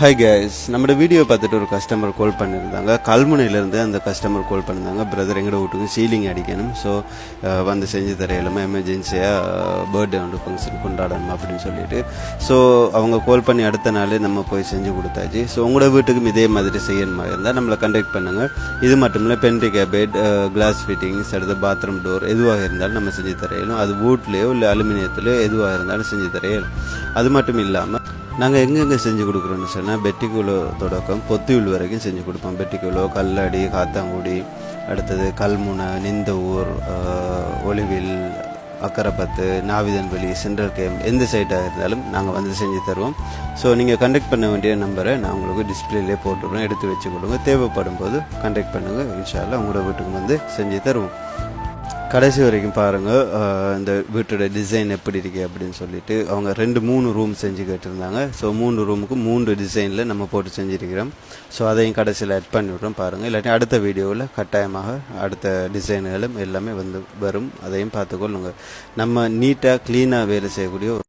Hi guys, நம்ம video பார்த்துட்டு ஒரு கஸ்டமர் கால் பண்ணியிருந்தாங்க. கல்முனையிலேருந்து அந்த கஸ்டமர் கால் பண்ணியிருந்தாங்க. பிரதர் எங்களோட வீட்டுக்கு சீலிங் அடிக்கணும், ஸோ வந்து செஞ்சு தர இல்லாமல் எமர்ஜென்சியாக பர்த்டே வந்து ஃபங்க்ஷன் கொண்டாடணும் அப்படின்னு சொல்லிட்டு, ஸோ அவங்க கால் பண்ணி அடுத்த நாள் நம்ம போய் செஞ்சு கொடுத்தாச்சு. ஸோ உங்களோட வீட்டுக்கும் இதே மாதிரி செய்யணுமா இருந்தால் நம்மளை கண்டெக்ட் பண்ணுங்கள். இது மட்டும் இல்லை, பென்ட்ரி கேபெட், கிளாஸ் ஃபிட்டிங்ஸ், அடுத்த பாத்ரூம் டோர் எதுவாக இருந்தாலும் நம்ம செஞ்சு தரையிலும். அது வூட்லேயோ இல்லை அலுமினியத்திலோ எதுவாக இருந்தாலும் செஞ்சு தரையிலும். அது மட்டும் இல்லாமல் நாங்கள் எங்கெங்கே செஞ்சு கொடுக்குறோன்னு சொன்னால், பெட்டிக்குளோ தொடக்கம் பொத்தியுள் வரைக்கும் செஞ்சு கொடுப்போம். பெட்டிக்குளோ, கல்லடி, காத்தாங்குடி, அடுத்தது கல்முனை, நிந்தவூர், ஒலிவில், அக்கரைப்பத்து, நாவிதன்வெளி, சென்ட்ரல் கேம்ப், எந்த சைட்டாக இருந்தாலும் நாங்கள் வந்து செஞ்சு தருவோம். ஸோ நீங்கள் கண்டெக்ட் பண்ண வேண்டிய நம்பரை நான் உங்களுக்கு டிஸ்பிளேலே போட்டுருவோம், எடுத்து வச்சு கொடுங்க. தேவைப்படும் போது கண்டெக்ட் பண்ணுங்கள். இன்ஷா அல்லாஹ் உங்களோட வீட்டுக்கு வந்து செஞ்சு தருவோம். கடைசி வரைக்கும் பாருங்கள் இந்த வீட்டோட டிசைன் எப்படி இருக்கு அப்படின்னு சொல்லிட்டு. அவங்க 2-3 ரூம் செஞ்சு கேட்டிருந்தாங்க. ஸோ 3 ரூமுக்கு 3 டிசைனில் நம்ம போட்டு செஞ்சுருக்கிறோம். ஸோ அதையும் கடைசியில் ஆட் பண்ணி விட்றோம் பாருங்கள். இல்லாட்டி அடுத்த வீடியோவில் கட்டாயமாக அடுத்த டிசைன்களும் எல்லாமே வந்து வரும். அதையும் பார்த்துக்கொள்ளுங்க. நம்ம நீட்டாக க்ளீனாக வேலை செய்யக்கூடிய